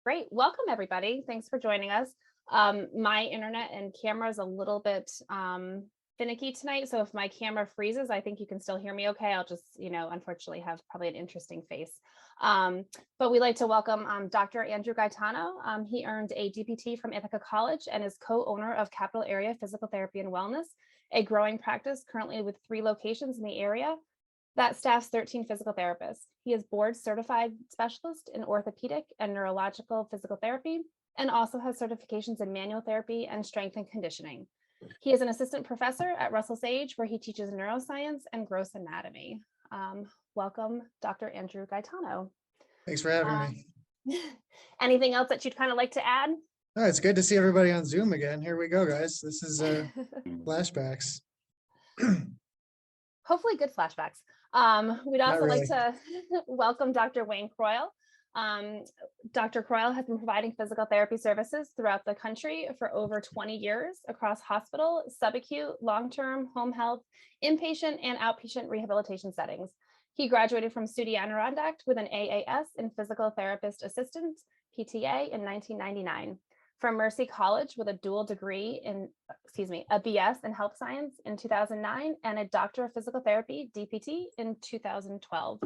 Great. Welcome, everybody. Thanks for joining us. My internet and camera is a little bit finicky tonight. So if my camera freezes, I think you can still hear me okay. I'll just, unfortunately have probably an interesting face. But we'd like to welcome Dr. Andrew Gaetano. He earned a DPT from Ithaca College and is co-owner of Capital Area Physical Therapy and Wellness, a growing practice currently with 3 locations in the area that staffs 13 physical therapists. He is board certified specialist in orthopedic and neurological physical therapy, and also has certifications in manual therapy and strength and conditioning. He is an assistant professor at Russell Sage, where he teaches neuroscience and gross anatomy. Welcome, Dr. Andrew Gaetano. Thanks for having me. Anything else that you'd kind of like to add? Oh, it's good to see everybody on Zoom again. Here we go, guys. This is flashbacks. Hopefully good flashbacks. We'd also like to welcome Dr. Wayne Croyle. Dr. Croyle has been providing physical therapy services throughout the country for over 20 years across hospital, subacute, long-term, home health, inpatient, and outpatient rehabilitation settings. He graduated from SUNY Adirondack with an AAS in Physical Therapist Assistant, PTA, in 1999. From Mercy College with a dual degree in, a BS in health science in 2009 and a Doctor of Physical Therapy, DPT, in 2012.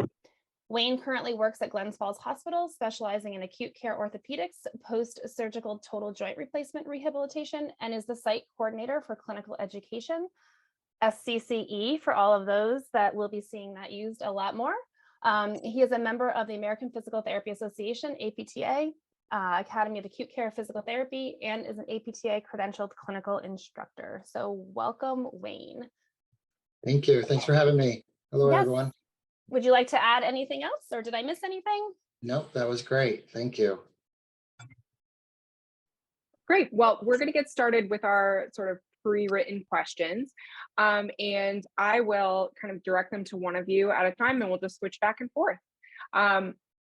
Wayne currently works at Glens Falls Hospital, specializing in acute care orthopedics, post-surgical total joint replacement rehabilitation, and is the site coordinator for clinical education, SCCE, for all of those that will be seeing that used a lot more. He is a member of the American Physical Therapy Association, APTA, Academy of Acute Care Physical Therapy, and is an APTA credentialed clinical instructor. So welcome, Wayne. Thank you. Thanks for having me. Hello, yes. everyone. Would you like to add anything else, or did I miss anything? Nope, that was great. Thank you. Great. Well, we're going to get started with our sort of pre-written questions, and I will kind of direct them to one of you at a time, and we'll just switch back and forth.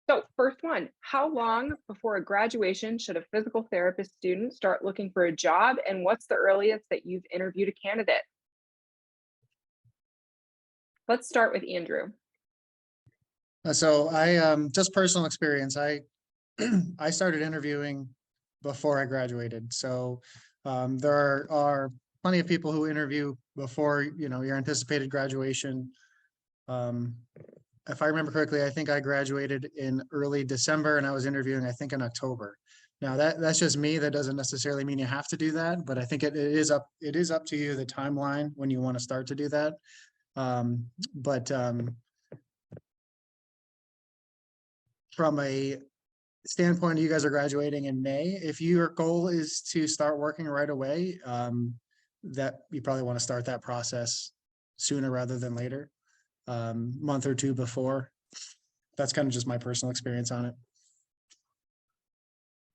So first one, how long before a graduation should a physical therapist student start looking for a job, and what's the earliest that you've interviewed a candidate? Let's start with Andrew. So I just personal experience. I started interviewing before I graduated. So there are plenty of people who interview before your anticipated graduation. If I remember correctly, I think I graduated in early December and I was interviewing, I think, in October. Now that's just me. That doesn't necessarily mean you have to do that, but I think it is up to you, the timeline when you want to start to do that. From a standpoint, you guys are graduating in May. If your goal is to start working right away, that you probably want to start that process sooner rather than later. Month or two before. That's kind of just my personal experience on it.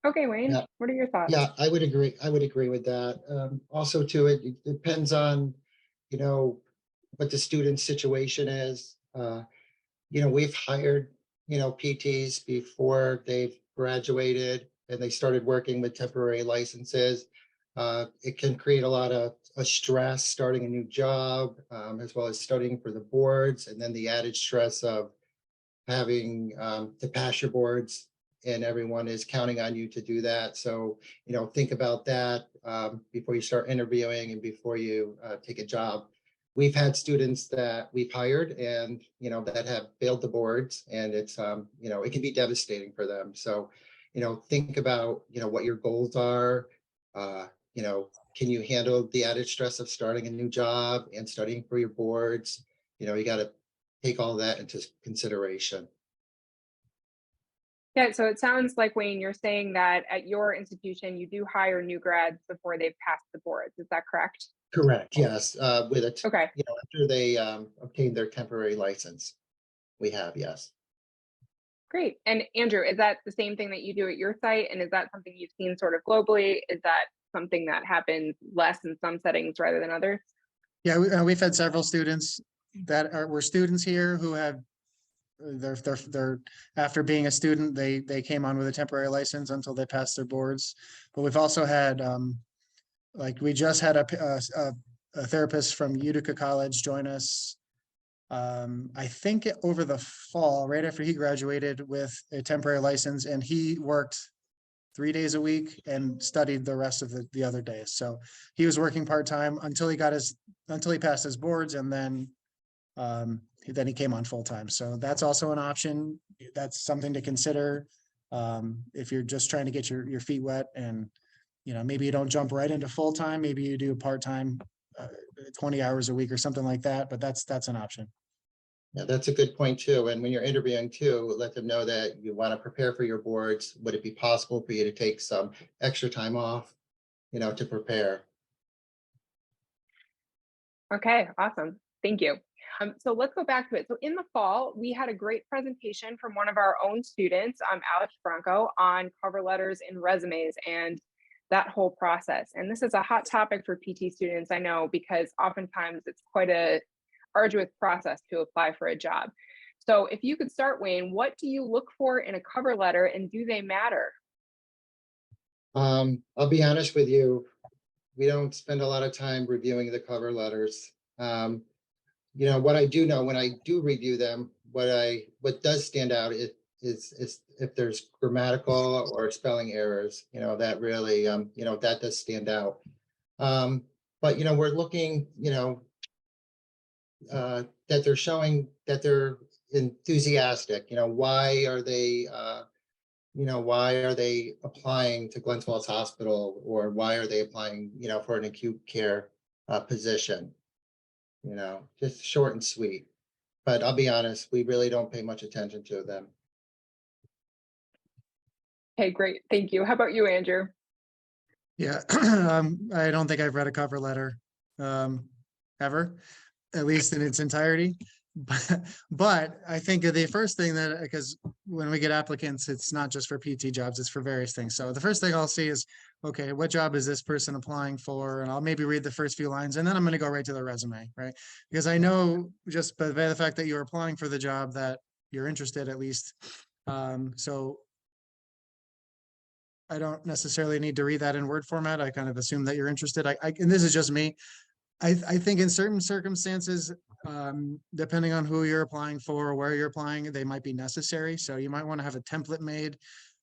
Okay, Wayne, yeah. What are your thoughts? Yeah, I would agree. I would agree with that. Also, too, it depends on, what the student's situation is. We've hired, PTs before they've graduated and they started working with temporary licenses. It can create a lot of stress starting a new job, as well as studying for the boards, and then the added stress of having to pass your boards, and everyone is counting on you to do that. So, think about that before you start interviewing and before you take a job. We've had students that we've hired and, that have failed the boards, and it's, it can be devastating for them. So, think about, what your goals are. Can you handle the added stress of starting a new job and studying for your boards? You got to take all that into consideration. Yeah, so it sounds like, Wayne, you're saying that at your institution, you do hire new grads before they've passed the boards. Is that correct? Correct. Yes. With it. Okay. After they obtain their temporary license, we have, yes. Great. And Andrew, is that the same thing that you do at your site? And is that something you've seen sort of globally? Is that something that happens less in some settings rather than others? Yeah, we've had several students that were students here who have they're after being a student, they came on with a temporary license until they passed their boards. But we've also had we just had a therapist from Utica College join us. I think over the fall, right after he graduated with a temporary license, and he worked 3 days a week and studied the rest of the other days. So he was working part-time until he passed his boards, and then he came on full-time. So that's also an option. That's something to consider. If you're just trying to get your feet wet, and maybe you don't jump right into full-time, maybe you do part-time 20 hours a week or something like that, but that's an option. Yeah, that's a good point too. And when you're interviewing too, let them know that you want to prepare for your boards. Would it be possible for you to take some extra time off, to prepare? Okay, awesome. Thank you. So let's go back to it. So in the fall, we had a great presentation from one of our own students, Alex Franco, on cover letters and resumes and that whole process. And this is a hot topic for PT students, I know, because oftentimes it's quite a arduous process to apply for a job. So if you could start, Wayne, what do you look for in a cover letter, and do they matter? I'll be honest with you. We don't spend a lot of time reviewing the cover letters. What I do know when I do review them, what does stand out is if there's grammatical or spelling errors, that really, that does stand out. But, we're looking, that they're showing that they're enthusiastic. Why are they applying to Glens Falls Hospital, or why are they applying, for an acute care position? Just short and sweet. But I'll be honest, we really don't pay much attention to them. Okay, great. Thank you. How about you, Andrew? Yeah, I don't think I've read a cover letter ever, at least in its entirety. But I think the first thing because when we get applicants, it's not just for PT jobs, it's for various things. So the first thing I'll see is, okay, what job is this person applying for? And I'll maybe read the first few lines, and then I'm going to go right to the resume, right? Because I know just by the fact that you're applying for the job that you're interested, at least. So I don't necessarily need to read that in Word format. I kind of assume that you're interested. And this is just me. I think in certain circumstances, depending on who you're applying for or where you're applying, they might be necessary. So you might want to have a template made.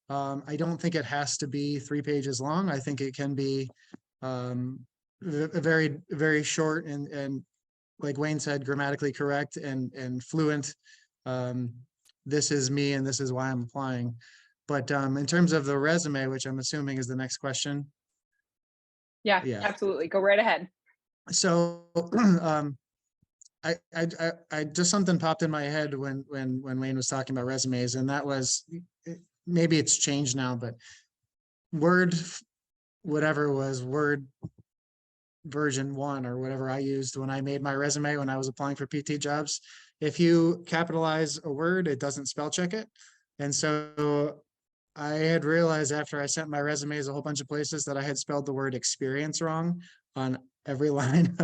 I don't think it has to be 3 pages long. I think it can be very, very short and like Wayne said, grammatically correct and fluent. This is me and this is why I'm applying. But in terms of the resume, which I'm assuming is the next question. Yeah, absolutely. Go right ahead. So I just something popped in my head when Wayne was talking about resumes, and that was, maybe it's changed now, but Word, whatever was Word version 1 or whatever I used when I made my resume when I was applying for PT jobs. If you capitalize a word, it doesn't spell check it. And so I had realized after I sent my resumes a whole bunch of places that I had spelled the word experience wrong on every line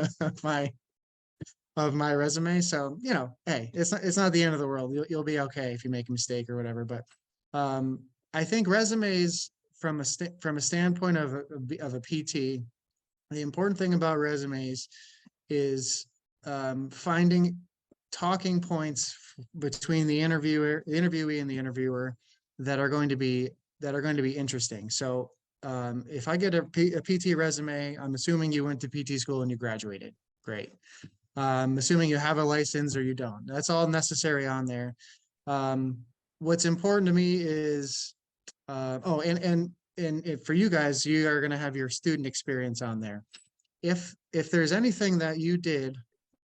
of my resume. So, hey, it's not the end of the world. You'll be okay if you make a mistake or whatever. But I think resumes from a standpoint of a PT, the important thing about resumes is finding talking points between the interviewee and the interviewer that are going to be interesting. So if I get a PT resume, I'm assuming you went to PT school and you graduated. Great. Assuming you have a license or you don't. That's all necessary on there. What's important to me is, and for you guys, you are going to have your student experience on there. If there's anything that you did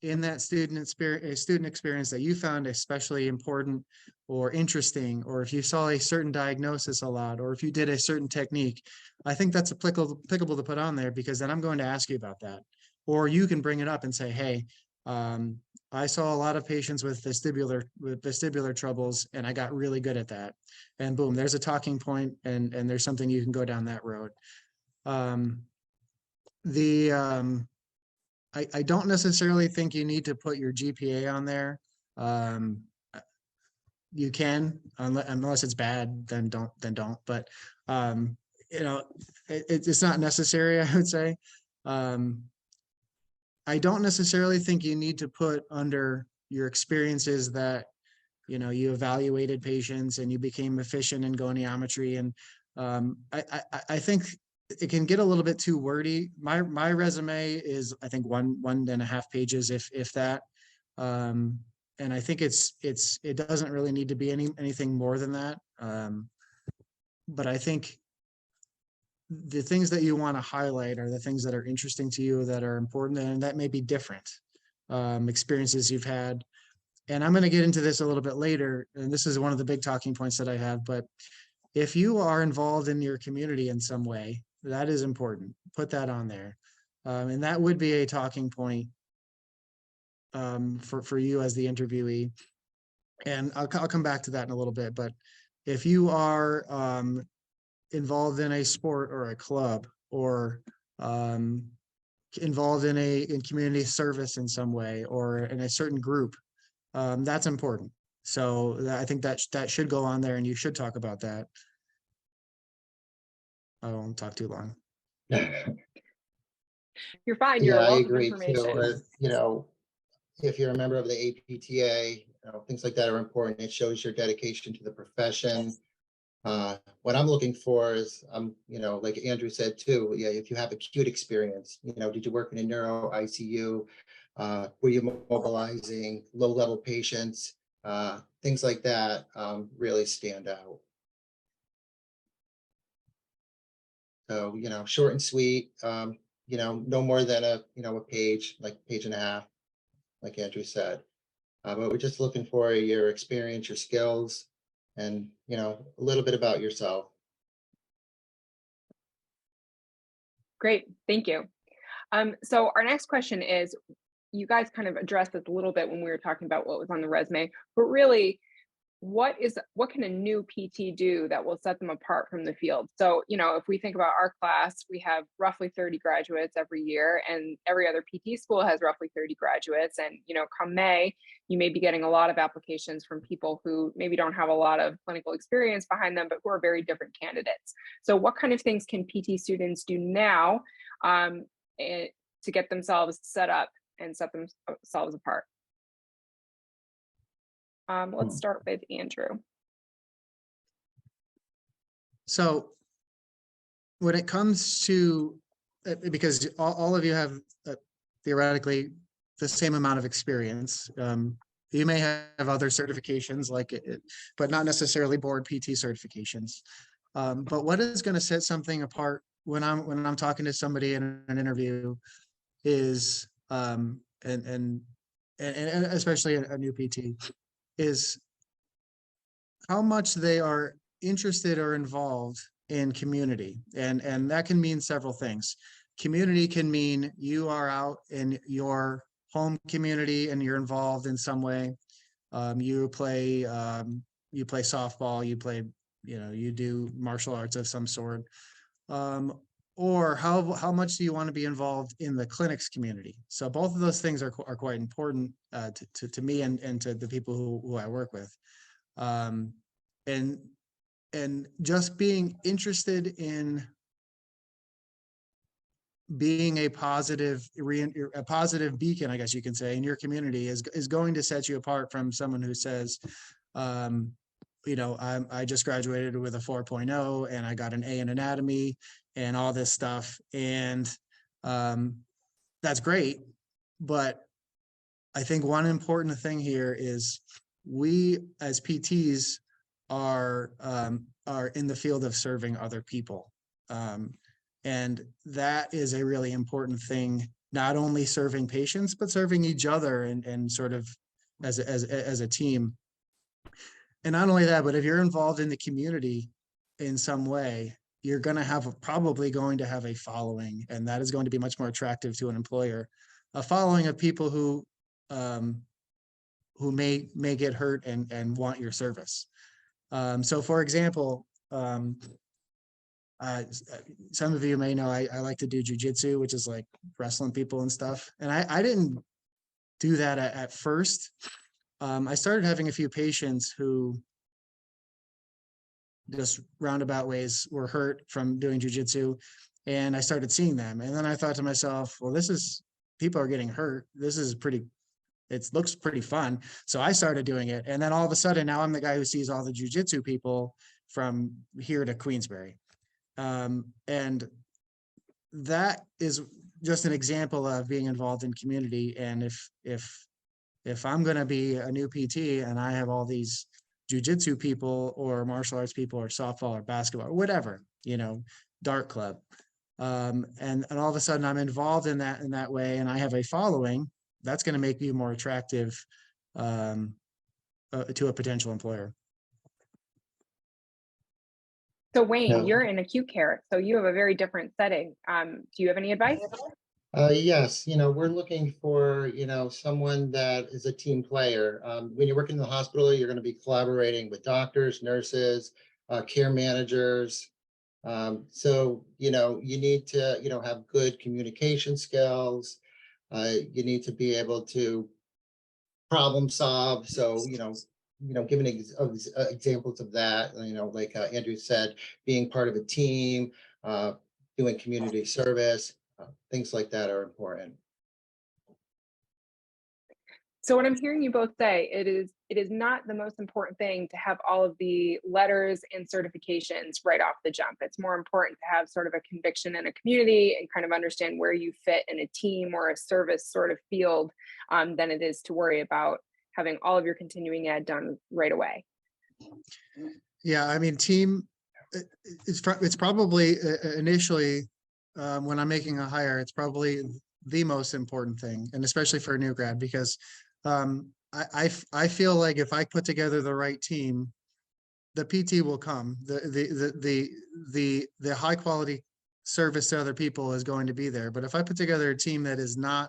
in that student experience that you found especially important or interesting, or if you saw a certain diagnosis a lot, or if you did a certain technique, I think that's applicable to put on there, because then I'm going to ask you about that. Or you can bring it up and say, hey, I saw a lot of patients with vestibular troubles, and I got really good at that. And boom, there's a talking point, and there's something you can go down that road. I don't necessarily think you need to put your GPA on there. You can, unless it's bad, then don't. But it's not necessary, I would say. I don't necessarily think you need to put under your experiences that you evaluated patients and you became efficient in goniometry and I think it can get a little bit too wordy. My resume is, I think, 1.5 pages, if that. And I think it doesn't really need to be anything more than that. But I think the things that you want to highlight are the things that are interesting to you, that are important, and that may be different experiences you've had. And I'm going to get into this a little bit later, and this is one of the big talking points that I have, but if you are involved in your community in some way, that is important. Put that on there. And that would be a talking point for you as the interviewee. And I'll come back to that in a little bit, but if you are involved in a sport or a club, or involved in community service in some way, or in a certain group, that's important. So I think that should go on there, and you should talk about that. I won't talk too long. You're fine. You're a Yeah, I wealth of agree too. information. You know, if you're a member of the APTA, things like that are important. It shows your dedication to the profession. What I'm looking for is, like Andrew said too, yeah, if you have acute experience, did you work in a neuro ICU? Were you mobilizing low-level patients? Things like that really stand out. So, short and sweet, no more than a page, like page and a half, like Andrew said. But we're just looking for your experience, your skills, and, a little bit about yourself. Great, thank you. So our next question is, you guys kind of addressed this a little bit when we were talking about what was on the resume, but really, what can a new PT do that will set them apart from the field? So, if we think about our class, we have roughly 30 graduates every year, and every other PT school has roughly 30 graduates. And, come May, you may be getting a lot of applications from people who maybe don't have a lot of clinical experience behind them, but who are very different candidates. So what kind of things can PT students do now to get themselves set up and set themselves apart? Let's start with Andrew. So when it comes to, because all of you have theoretically the same amount of experience, you may have other certifications but not necessarily board PT certifications. But what is going to set something apart when I'm talking to somebody in an interview is, and especially a new PT, is how much they are interested or involved in community. And that can mean several things. Community can mean you are out in your home community and you're involved in some way. You play softball, you do martial arts of some sort. Or how much do you want to be involved in the clinics community? So both of those things are quite important to me and to the people who I work with. And just being interested in being a positive beacon, I guess you can say, in your community is going to set you apart from someone who says, I just graduated with a 4.0 and I got an A in anatomy and all this stuff. And that's great. But I think one important thing here is we as PTs are in the field of serving other people. And that is a really important thing, not only serving patients, but serving each other and sort of as a team. And not only that, but if you're involved in the community in some way, you're probably going to have a following, and that is going to be much more attractive to an employer, a following of people who may get hurt and want your service. So for example, some of you may know I like to do jujitsu, which is like wrestling people and stuff. And I didn't do that at first. I started having a few patients who just roundabout ways were hurt from doing jujitsu, and I started seeing them. And then I thought to myself, well, people are getting hurt. It looks pretty fun. So I started doing it. And then all of a sudden, now I'm the guy who sees all the jujitsu people from here to Queensbury. And that is just an example of being involved in community. And if I'm going to be a new PT and I have all these jujitsu people or martial arts people or softball or basketball or whatever, dart club, and all of a sudden I'm involved in that way, and I have a following, that's going to make you more attractive to a potential employer. So Wayne, No. you're in acute care, so you have a very different setting. Do you have any advice? Yes, we're looking for, someone that is a team player. When you work in the hospital, you're going to be collaborating with doctors, nurses, care managers. So, you need to, have good communication skills. You need to be able to problem solve. So, giving examples of that, like Andrew said, being part of a team, doing community service, things like that are important. So what I'm hearing you both say, it is not the most important thing to have all of the letters and certifications right off the jump. It's more important to have sort of a conviction in a community and kind of understand where you fit in a team or a service sort of field than it is to worry about having all of your continuing ed done right away. Yeah, I mean, team, it's probably initially when I'm making a hire, it's probably the most important thing, and especially for a new grad, because I feel like if I put together the right team, the PT will come. The high quality service to other people is going to be there. But if I put together a team that is not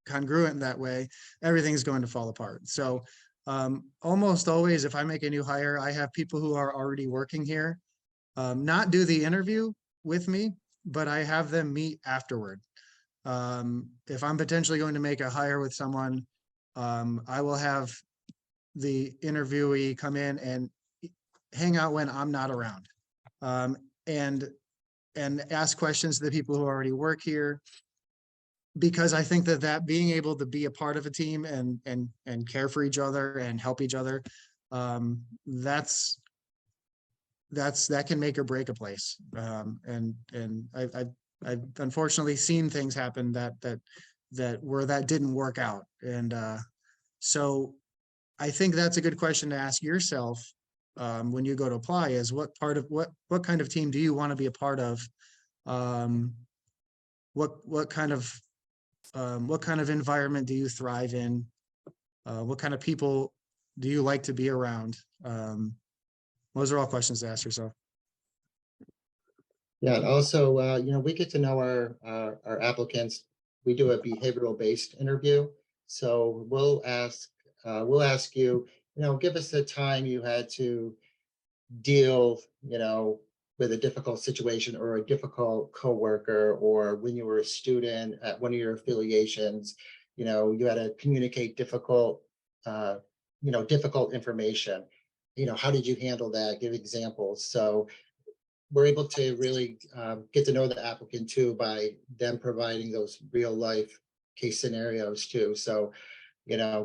congruent in that way, everything's going to fall apart. So almost always, if I make a new hire, I have people who are already working here not do the interview with me, but I have them meet afterward. If I'm potentially going to make a hire with someone, I will have the interviewee come in and hang out when I'm not around, and ask questions to the people who already work here, because I think that being able to be a part of a team and care for each other and help each other, that can make or break a place. And I've unfortunately seen things happen where that didn't work out. And so I think that's a good question to ask yourself when you go to apply, is what kind of team do you want to be a part of? What kind of environment do you thrive in? What kind of people do you like to be around? Those are all questions to ask yourself. Yeah, and also, we get to know our applicants. We do a behavioral based interview. So we'll ask you, give us the time you had to deal, with a difficult situation or a difficult coworker, or when you were a student at one of your affiliations, you had to communicate difficult information. How did you handle that? Give examples. So we're able to really get to know the applicant too by them providing those real life case scenarios too. So,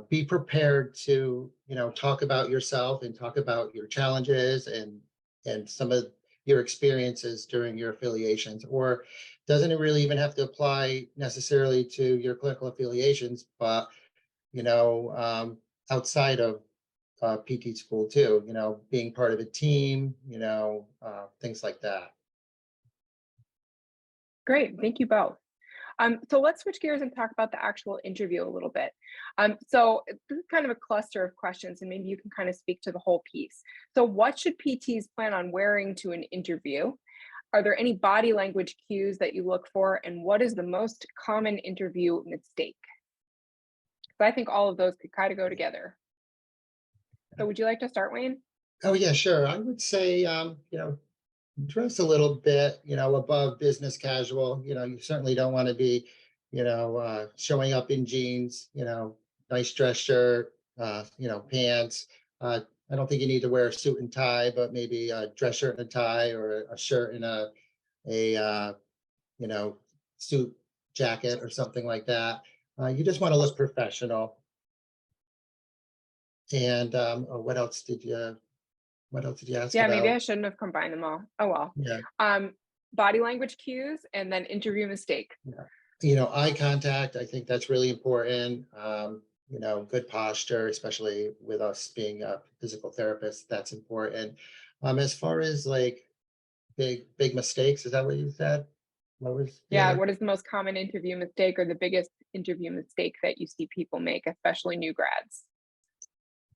be prepared to, talk about yourself and talk about your challenges and some of your experiences during your affiliations. Or doesn't it really even have to apply necessarily to your clinical affiliations, but, outside of PT school too, being part of a team, things like that. Great, thank you both. So let's switch gears and talk about the actual interview a little bit. So this is kind of a cluster of questions, and maybe you can kind of speak to the whole piece. So what should PTs plan on wearing to an interview? Are there any body language cues that you look for? And what is the most common interview mistake? So I think all of those could kind of go together. So would you like to start, Wayne? Oh yeah, sure. I would say, dress a little bit, above business casual. You certainly don't want to be, showing up in jeans, nice dress shirt, pants. I don't think you need to wear a suit and tie, but maybe a dress shirt and a tie, or a shirt and a suit jacket or something like that. You just want to look professional. And what else did you? what else did you ask Yeah, maybe I about? shouldn't have combined them all. Oh well. Yeah, Body language cues and then interview mistake. eye contact, I think that's really important. Good posture, especially with us being a physical therapist, that's important. As far as like big mistakes, is that what you said? What was the Yeah, other? what is the most common interview mistake or the biggest interview mistake that you see people make, especially new grads?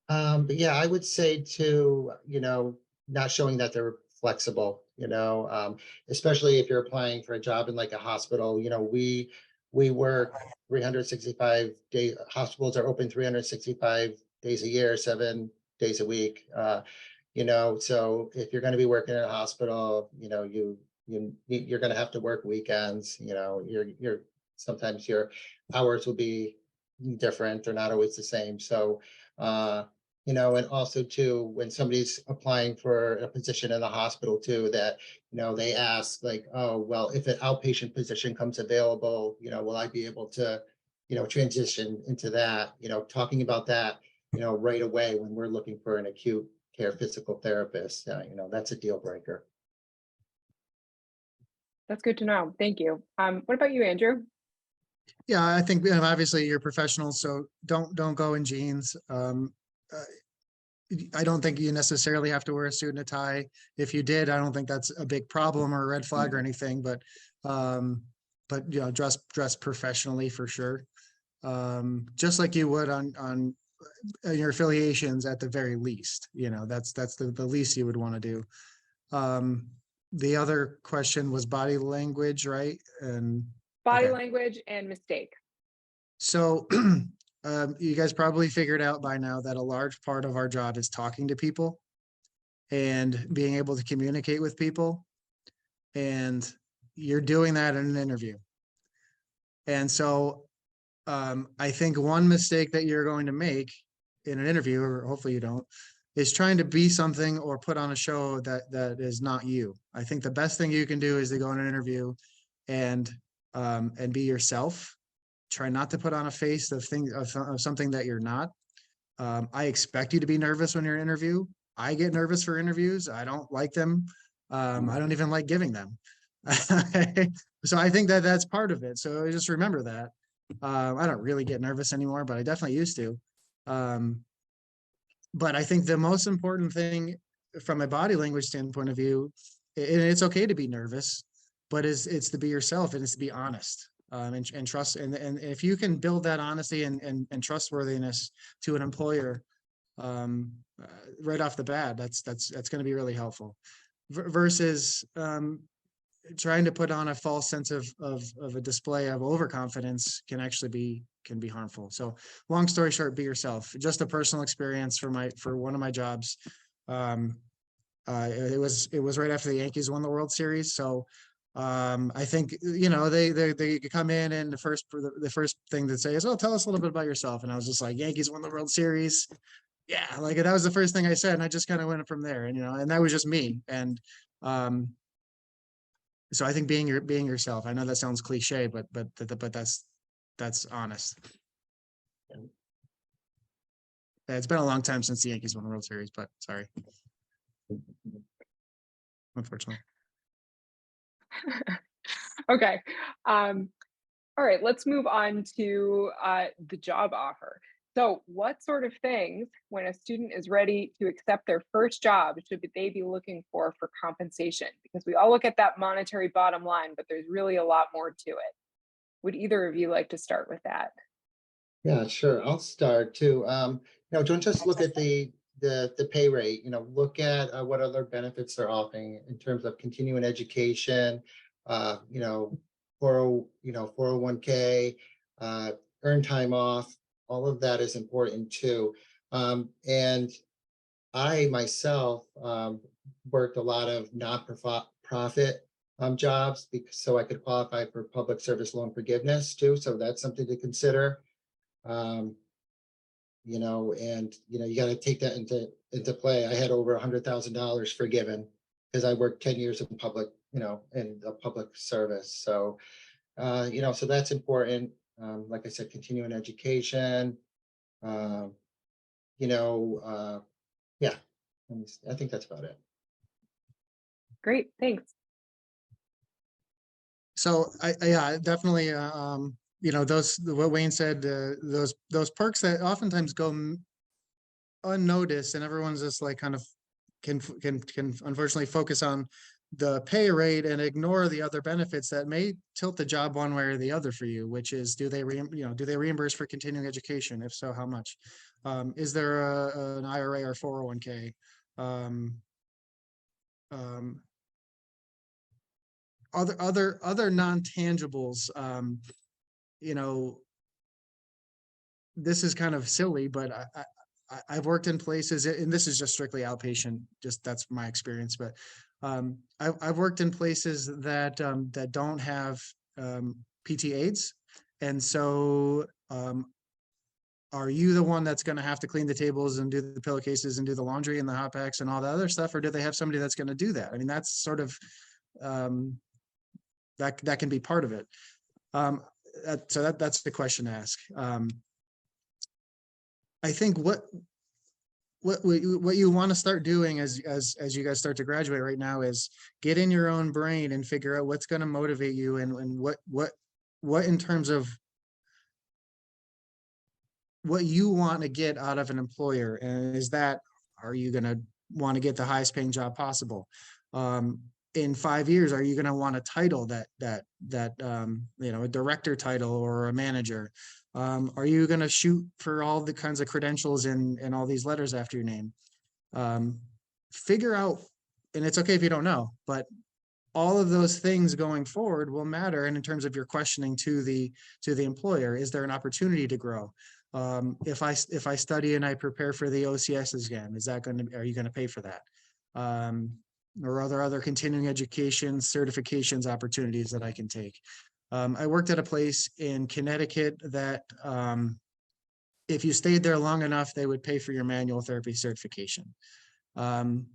But yeah, I would say to, not showing that they're flexible, especially if you're applying for a job in like a hospital, we work 365 days, hospitals are open 365 days a year, 7 days a week. So if you're going to be working in a hospital, you're going to have to work weekends, you're sometimes your hours will be different. They're not always the same. So, and also too, when somebody's applying for a position in the hospital too, that, they ask like, oh, well, if an outpatient position comes available, will I be able to, transition into that, talking about that, right away when we're looking for an acute care physical therapist, that's a deal breaker. That's good to know. Thank you. What about you, Andrew? Yeah, I think obviously you're professionals, so don't go in jeans. I don't think you necessarily have to wear a suit and a tie. If you did, I don't think that's a big problem or a red flag or anything, but dress professionally for sure. Just like you would on your affiliations at the very least, that's the least you would want to do. The other question was body language, right? And Body okay. language and mistake. So you guys probably figured out by now that a large part of our job is talking to people and being able to communicate with people. And you're doing that in an interview. And so I think one mistake that you're going to make in an interview, or hopefully you don't, is trying to be something or put on a show that is not you. I think the best thing you can do is to go in an interview and be yourself. Try not to put on a face of something that you're not. I expect you to be nervous when you're in an interview. I get nervous for interviews. I don't like them. I don't even like giving them. So I think that's part of it. So just remember that. I don't really get nervous anymore, but I definitely used to. But I think the most important thing from a body language standpoint of view, and it's okay to be nervous, but it's to be yourself and it's to be honest. And trust, and if you can build that honesty and trustworthiness to an employer right off the bat, that's going to be really helpful. Versus trying to put on a false sense of a display of overconfidence can be harmful. So long story short, be yourself. Just a personal experience for one of my jobs. It was right after the Yankees won the World Series. So I think, they come in and the first thing they say is, oh, tell us a little bit about yourself. And I was just like, Yankees won the World Series. Yeah. Like that was the first thing I said. And I just kind of went from there, and that was just me. And, so I think being yourself. I know that sounds cliche, but that's honest. Yeah, it's been a long time since the Yankees won the World Series, but sorry. Unfortunately. Okay. All right, let's move on to the job offer. So what sort of things, when a student is ready to accept their first job, should they be looking for compensation? Because we all look at that monetary bottom line, but there's really a lot more to it. Would either of you like to start with that? Yeah, sure. I'll start too. Don't just look at the pay rate, look at what other benefits they're offering in terms of continuing education, 401k, earn time off, all of that is important too. And I myself worked a lot of non-profit jobs so I could qualify for public service loan forgiveness too. So that's something to consider. And you got to take that into play. I had over $100,000 forgiven because I worked 10 years in public, in the public service. So, so that's important. Like I said, continuing education, yeah, I think that's about it. Great, thanks. So yeah, definitely, you know, what Wayne said, those perks that oftentimes go unnoticed, and everyone's just like kind of can unfortunately focus on the pay rate and ignore the other benefits that may tilt the job one way or the other for you, which is, do they reimburse for continuing education? If so, how much? Is there an IRA or 401k? Other non-tangibles, you know, this is kind of silly, but I've worked in places, and this is just strictly outpatient, just that's my experience, but I've worked in places that that don't have PT aides, and so are you the one that's going to have to clean the tables and do the pillowcases and do the laundry and the hot packs and all the other stuff, or do they have somebody that's going to do that? I mean, that's sort of that can be part of it. So that's the question to ask. I think what you want to start doing as you guys start to graduate right now is get in your own brain and figure out what's going to motivate you, and what in terms of what you want to get out of an employer. And is that, are you going to want to get the highest paying job possible? In 5 years, are you going to want a title that you know, a director title or a manager? Are you going to shoot for all the kinds of credentials and all these letters after your name? Figure out, and it's okay if you don't know, but all of those things going forward will matter. And in terms of your questioning to the employer, is there an opportunity to grow? If I study and I prepare for the OCS exam, is that are you going to pay for that? Or are there other continuing education certifications opportunities that I can take? I worked at a place in Connecticut that if you stayed there long enough, they would pay for your manual therapy certification,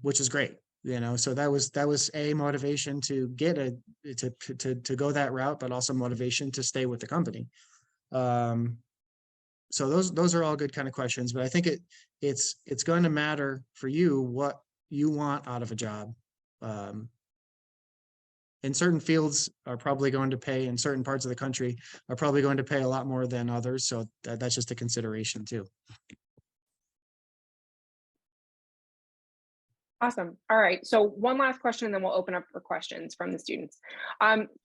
which is great. You know, so that was a motivation to get to go that route, but also motivation to stay with the company. So those are all good kind of questions, but I think it's going to matter for you what you want out of a job. In certain fields are probably going to pay, in certain parts of the country are probably going to pay a lot more than others. So that's just a consideration too. Awesome. All right. So one last question, and then we'll open up for questions from the students.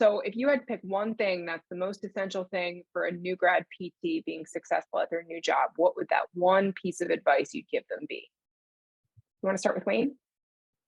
So if you had to pick one thing that's the most essential thing for a new grad PT being successful at their new job, what would that one piece of advice you'd give them be? You want to start with Wayne?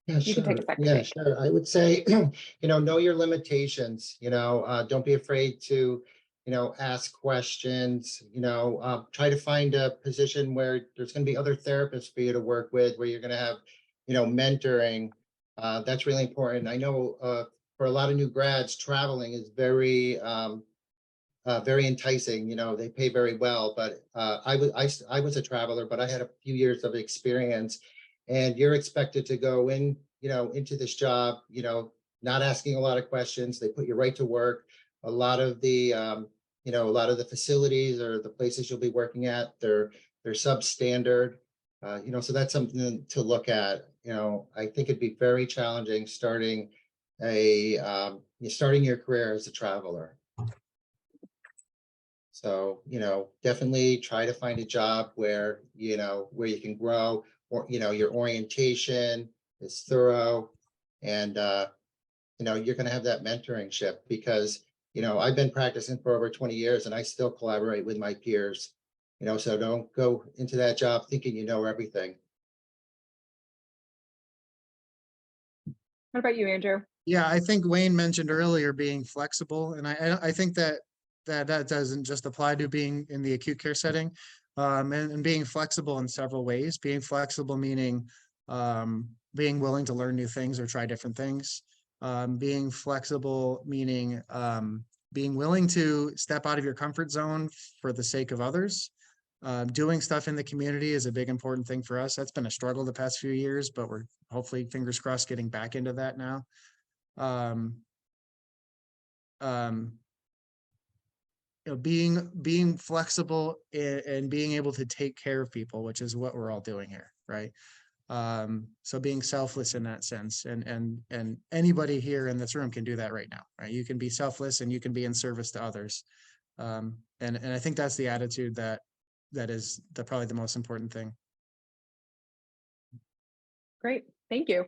Yeah, You can take a second. Yeah, sure. I would say, you know your limitations, you know, don't be afraid to, you know, ask questions, you know, try to find a position where there's going to be other therapists for you to work with, where you're going to have, you know, mentoring. That's really important. I know for a lot of new grads, traveling is very enticing. You know, they pay very well, but I was a traveler, but I had a few years of experience, and you're expected to go in, you know, into this job, you know, not asking a lot of questions. They put you right to work. A lot of the, you know, a lot of the facilities or the places you'll be working at, they're substandard. You know, so that's something to look at. You know, I think it'd be very challenging starting your career as a traveler. So, you know, definitely try to find a job where, you know, where you can grow, or, you know, your orientation is thorough, and, you know, you're going to have that mentorship, because, you know, I've been practicing for over 20 years and I still collaborate with my peers, you know, so don't go into that job thinking you know everything. What about you, Andrew? Yeah, I think Wayne mentioned earlier being flexible, and I think that doesn't just apply to being in the acute care setting, and being flexible in several ways. Being flexible meaning being willing to learn new things or try different things. Being flexible meaning being willing to step out of your comfort zone for the sake of others. Doing stuff in the community is a big important thing for us. That's been a struggle the past few years, but we're hopefully, fingers crossed, getting back into that now. You know, being flexible and being able to take care of people, which is what we're all doing here, right? So being selfless in that sense, and anybody here in this room can do that right now, right? You can be selfless and you can be in service to others. And I think that's the attitude that is probably the most important thing. Great, thank you.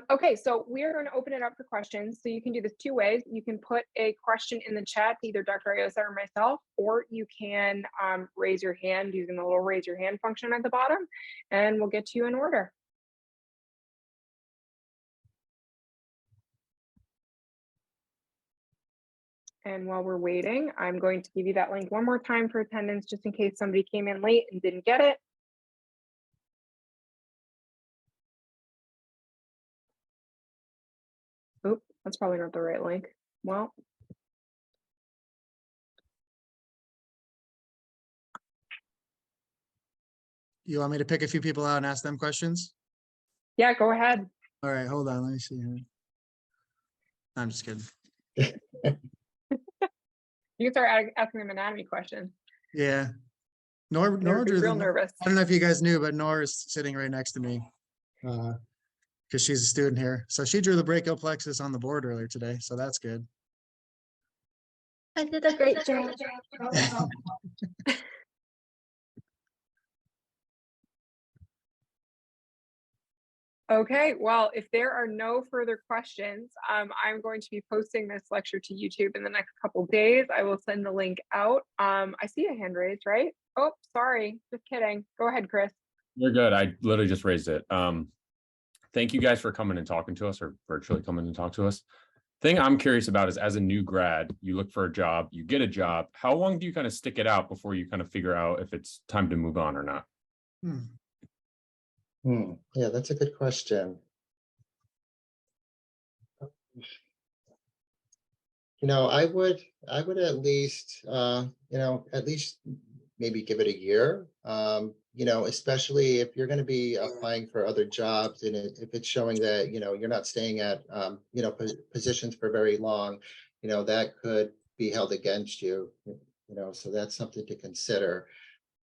Okay, so we are going to open it up for questions. So you can do this two ways. You can put a question in the chat to either Dr. Ayosa or myself, or you can raise your hand using the little raise your hand function at the bottom, and we'll get to you in order. And while we're waiting, I'm going to give you that link one more time for attendance, just in case somebody came in late and didn't get it. Oop, that's probably not the right link. Well, You want me to pick a few people out and ask them questions? yeah, go ahead. All right, hold on. Let me see here. I'm just kidding. You can start asking them anatomy questions. Yeah. Nor They're drew real them. nervous. I don't know if you guys knew, but Nor is sitting right next to me. Because she's a student here. So she drew the brachial plexus on the board earlier today. So that's good. I did a great job. Okay, well, if there are no further questions, I'm going to be posting this lecture to YouTube in the next couple days. I will send the link out. I see a hand raised, right? Oh, sorry, just kidding. Go ahead, Chris. You're good. I literally just raised it. Thank you guys for coming and talking to us, or virtually coming and talk to us. Thing I'm curious about is, as a new grad, you look for a job, you get a job. How long do you kind of stick it out before you kind of figure out if it's time to move on or not? Yeah, that's a good question. I would at least, at least maybe give it a year. Especially if you're going to be applying for other jobs, and if it's showing that, you're not staying at, positions for very long, that could be held against you, so that's something to consider.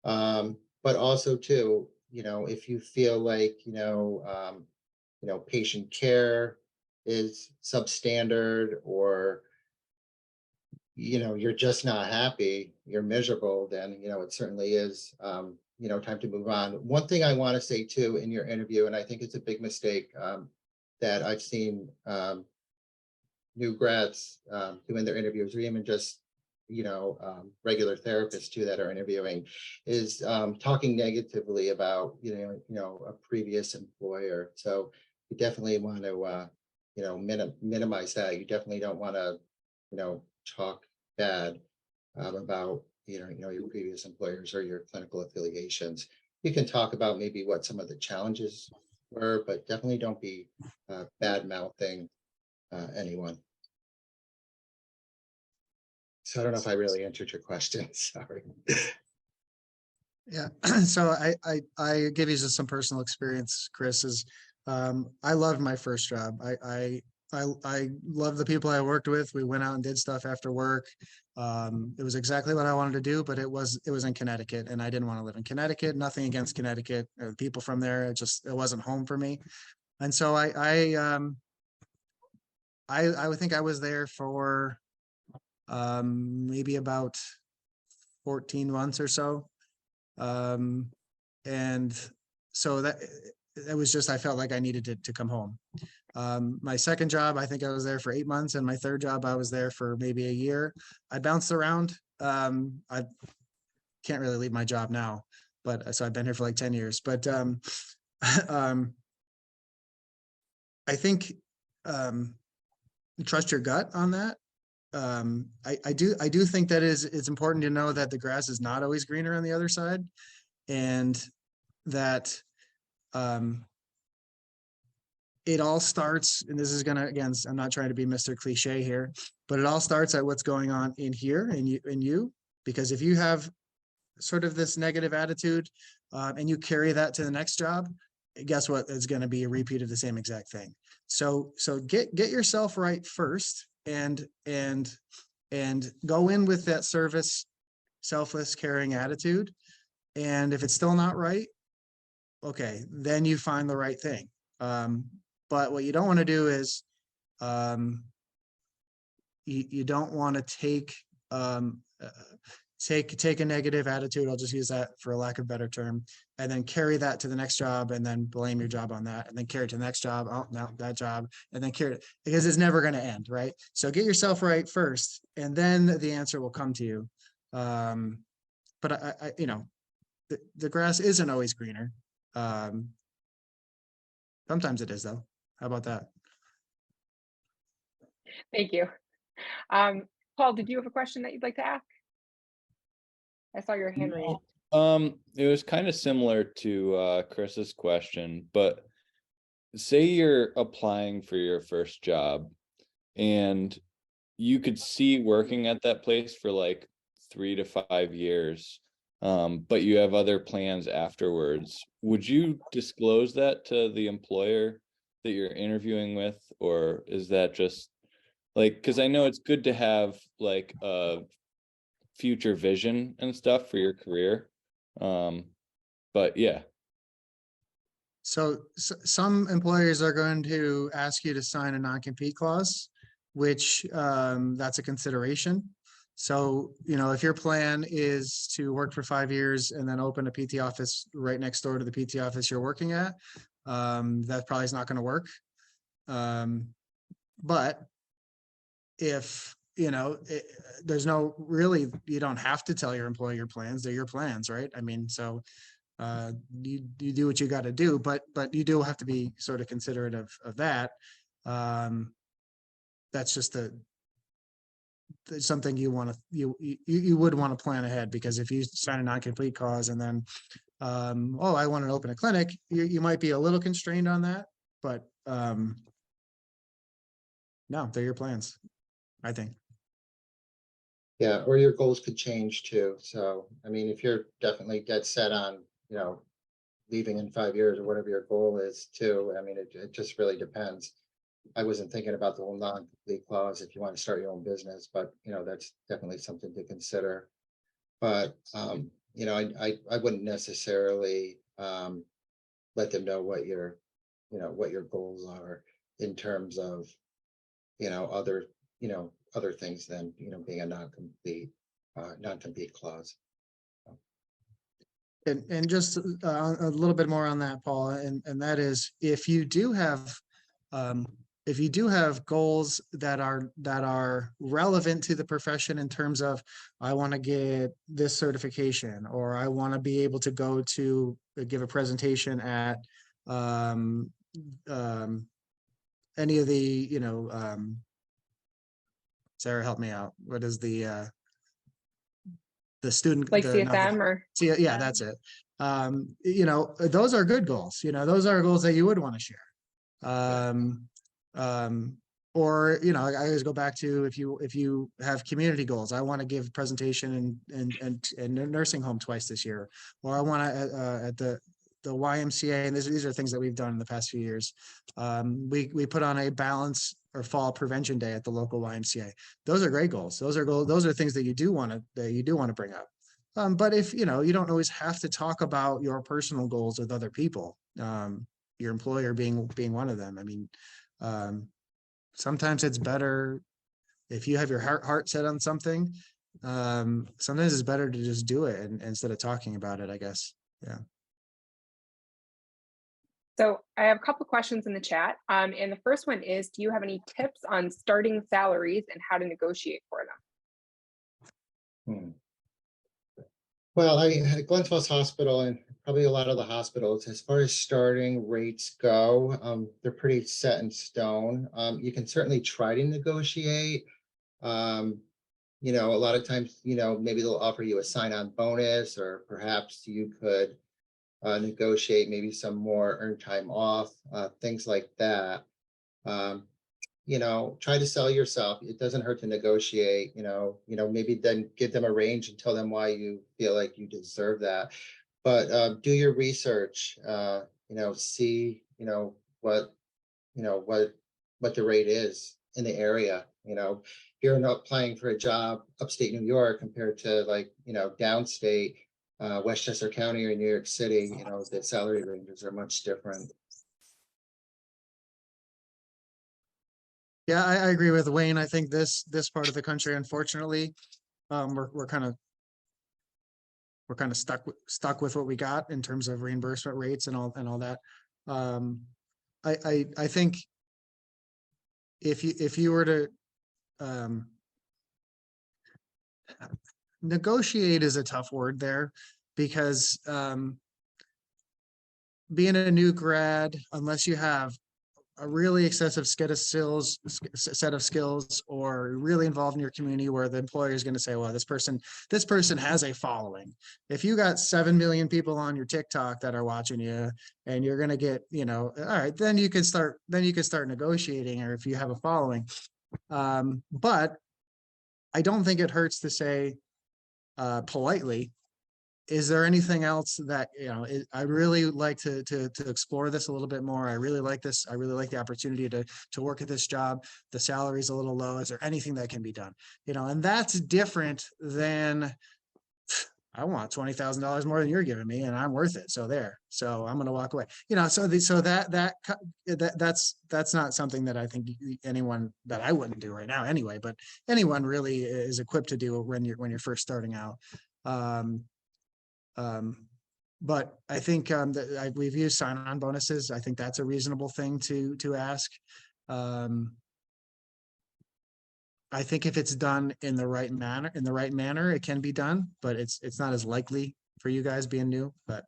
But also too, if you feel like, patient care is substandard, or you're just not happy, you're miserable, then it certainly is time to move on. One thing I want to say too in your interview, and I think it's a big mistake that I've seen new grads doing their interviews, or even just regular therapists too that are interviewing, is talking negatively about a previous employer. So you definitely want to minimize that. You definitely don't want to talk bad about your previous employers or your clinical affiliations. You can talk about maybe what some of the challenges were, but definitely don't be bad mouthing anyone. So I don't know if I really answered your question. Sorry. Yeah. So I give you just some personal experience, Chris. Is I loved my first job. I love the people I worked with. We went out and did stuff after work. It was exactly what I wanted to do, but it was in Connecticut, and I didn't want to live in Connecticut. Nothing against Connecticut or the people from there. It wasn't home for me. And so I would think I was there for maybe about 14 months or so. And so that it was just, I felt like I needed to come home. My second job, I think I was there for 8 months, and my third job, I was there for maybe a year. I bounced around. I can't really leave my job now, but so I've been here for like 10 years, but I think trust your gut on that. I do think that it's important to know that the grass is not always greener on the other side, and that it all starts, and this is gonna, again, I'm not trying to be Mr. Cliche here, but it all starts at what's going on in here in you, because if you have sort of this negative attitude and you carry that to the next job, guess what? It's going to be a repeat of the same exact thing. So get yourself right first, and go in with that service, selfless, caring attitude. And if it's still not right, okay, then you find the right thing. But what you don't want to do is, you don't want to take a negative attitude. I'll just use that for a lack of a better term, and then carry that to the next job, and then blame your job on that, and then carry it to the next job. Oh, no, that job, and then carry it, because it's never going to end, right? So get yourself right first, and then the answer will come to you. But I the grass isn't always greener. Sometimes it is, though. How about that? Thank you. Paul, did you have a question that you'd like to ask? I saw your hand raised. It was kind of similar to Chris's question, but say you're applying for your first job and you could see working at that place for like 3 to 5 years, but you have other plans afterwards. Would you disclose that to the employer that you're interviewing with, or is that just like, because I know it's good to have like a future vision and stuff for your career, but yeah. So some employers are going to ask you to sign a non-compete clause, which that's a consideration. So, if your plan is to work for 5 years and then open a PT office right next door to the PT office you're working at, that probably is not going to work. But if, there's no really, you don't have to tell your employer your plans, they're your plans, right? I mean, so you do what you got to do, but you do have to be sort of considerate of that. That's just something you want to, you would want to plan ahead, because if you sign a non-complete clause and then I want to open a clinic, you might be a little constrained on that, but no, they're your plans, I think. Yeah, or your goals could change too. So, I mean, if you're definitely dead set on, leaving in 5 years or whatever your goal is too, I mean, it just really depends. I wasn't thinking about the whole non-complete clause if you want to start your own business, but that's definitely something to consider. But I wouldn't necessarily let them know what your goals are in terms of other things than being a non-compete clause. And just a little bit more on that, Paul, and that is, if you do have goals that are relevant to the profession in terms of, I want to get this certification, or I want to be able to go to give a presentation at any of the, Sarah, help me out. What is the student, Like CSM or? Yeah, that's it. Those are good goals. Those are goals that you would want to share. Or I always go back to, if you have community goals. I want to give presentation in a nursing home twice this year, or I want to at the YMCA, and these are things that we've done in the past few years. We put on a balance or fall prevention day at the local YMCA. Those are great goals. Those are things that you do want to bring up. But if you don't always have to talk about your personal goals with other people, your employer being one of them. I mean, sometimes it's better if you have your heart set on something. Sometimes it's better to just do it instead of talking about it, I guess. Yeah. So I have a couple questions in the chat. And the first one is, do you have any tips on starting salaries and how to negotiate for them? Well, at Glens Falls Hospital, and probably a lot of the hospitals, as far as starting rates go, they're pretty set in stone. You can certainly try to negotiate. A lot of times, maybe they'll offer you a sign-on bonus, or perhaps you could negotiate maybe some more earned time off, things like that. Try to sell yourself. It doesn't hurt to negotiate, maybe then give them a range and tell them why you feel like you deserve that. But do your research, see, what the rate is in the area. If you're not applying for a job upstate New York compared to downstate, Westchester County or New York City, you know, the salary ranges are much different. Yeah, I agree with Wayne. I think this part of the country, unfortunately, we're kind of stuck with what we got in terms of reimbursement rates and all that. I think if you were to negotiate is a tough word there, because being a new grad, unless you have a really excessive set of skills, or really involved in your community where the employer is going to say, well, this person has a following. If you got 7 million people on your TikTok that are watching you, and you're going to get, you know, all right, then you can start negotiating, or if you have a following. But I don't think it hurts to say politely, is there anything else that, you know, I really like to explore this a little bit more. I really like this. I really like the opportunity to work at this job. The salary's a little low. Is there anything that can be done? You know, and that's different than, I want $20,000 more than you're giving me, and I'm worth it. So I'm going to walk away. You know, that's not something that I think anyone, that I wouldn't do right now anyway. But anyone really is equipped to do when you're first starting out. But I think we've used sign-on bonuses. I think that's a reasonable thing to ask. I think if it's done in the right manner, it can be done, but it's not as likely for you guys being new. But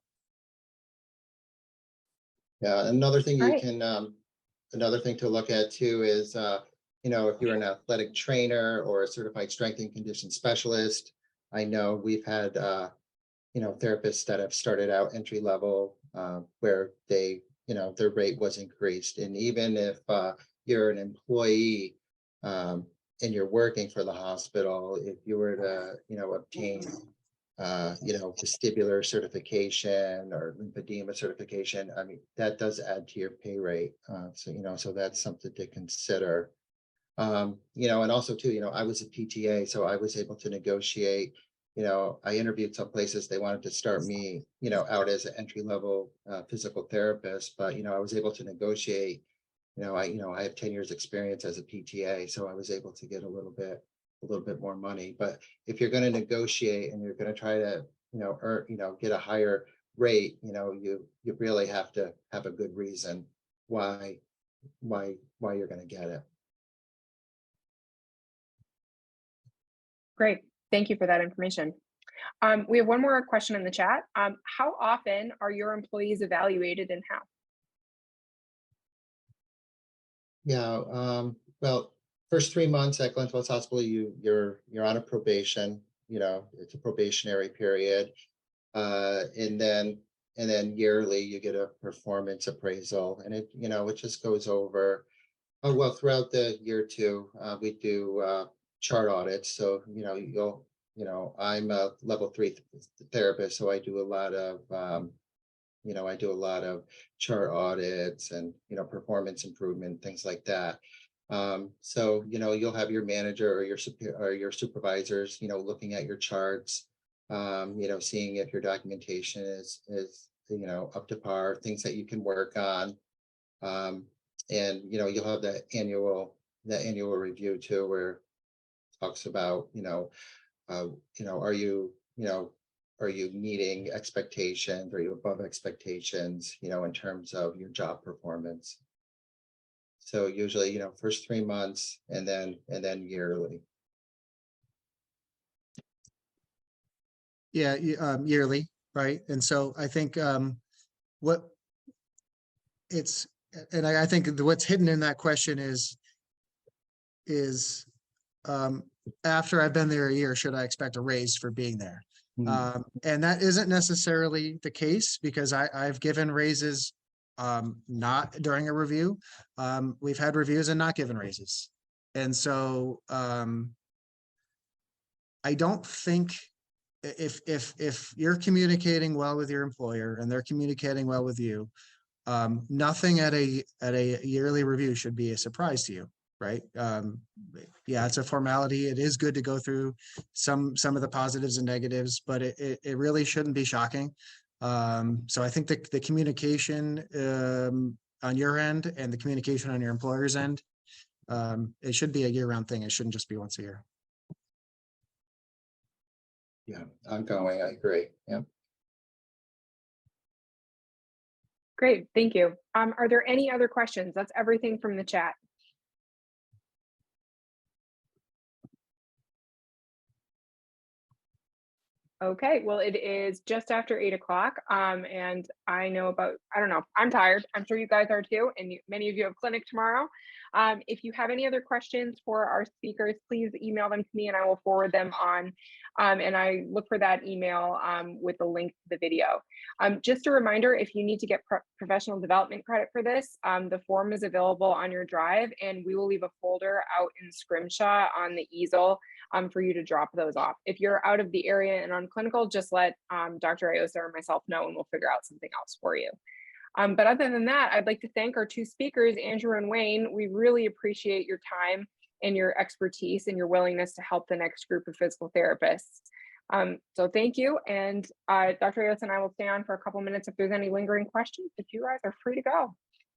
yeah, another thing Right. another thing to look at too is, you know, if you're an athletic trainer or a certified strength and condition specialist. I know we've had, you know, therapists that have started out entry level, where they, you know, their rate was increased. And even if you're an employee, and you're working for the hospital, if you were to, you know, obtain, you know, vestibular certification or lymphedema certification, I mean, that does add to your pay rate. So, you know, so that's something to consider. You know, and also too, you know, I was a PTA, so I was able to negotiate. You know, I interviewed some places, they wanted to start me, you know, out as an entry level physical therapist, but, you know, I was able to negotiate. You know, I have 10 years experience as a PTA, so I was able to get a little bit more money. But if you're going to negotiate and you're going to try to, you know, earn, you know, get a higher rate, you know, you really have to have a good reason why you're going to get it. Great. Thank you for that information. We have one more question in the chat. How often are your employees evaluated and how? Yeah, well, first 3 months at Glenn Phillips Hospital, you're on a probation, you know, it's a probationary period. And then yearly you get a performance appraisal, and it, you know, it just goes over, oh, well, throughout the year too, we do chart audits. So, you know, I'm a level 3 therapist, so I do a lot of, you know, I do a lot of chart audits and, you know, performance improvement, things like that. So, you know, you'll have your manager or your supervisors, you know, looking at your charts, you know, seeing if your documentation is, you know, up to par, things that you can work on. And, you know, you'll have the annual review too, where it talks about, you know, are you meeting expectations? Are you above expectations, you know, in terms of your job performance? So usually, you know, first 3 months and then yearly. yeah, yearly, right? And so I think what it's, and I think what's hidden in that question is after I've been there a year, should I expect a raise for being there? And that isn't necessarily the case, because I've given raises not during a review. We've had reviews and not given raises. And so I don't think, if you're communicating well with your employer and they're communicating well with you, nothing at a yearly review should be a surprise to you. right? Yeah, it's a formality. It is good to go through some of the positives and negatives, but it really shouldn't be shocking. So I think the communication on your end and the communication on your employer's end, it should be a year-round thing. It shouldn't just be once a year. Yeah, ongoing, I agree. Yeah. Great, thank you. Are there any other questions? That's everything from the chat. Okay, well, it is just after 8 o'clock. And I don't know, I'm tired. I'm sure you guys are too. And many of you have clinic tomorrow. If you have any other questions for our speakers, please email them to me and I will forward them on. And I look for that email with the link to the video. Just a reminder, if you need to get professional development credit for this, the form is available on your drive and we will leave a folder out in Scrimshaw on the easel for you to drop those off. If you're out of the area and on clinical, just let Dr. Iosa or myself know and we'll figure out something else for you. But other than that, I'd like to thank our two speakers, Andrew and Wayne. We really appreciate your time and your expertise and your willingness to help the next group of physical therapists. So thank you. And Dr. Iosa and I will stay on for a couple minutes if there's any lingering questions, but you guys are free to go.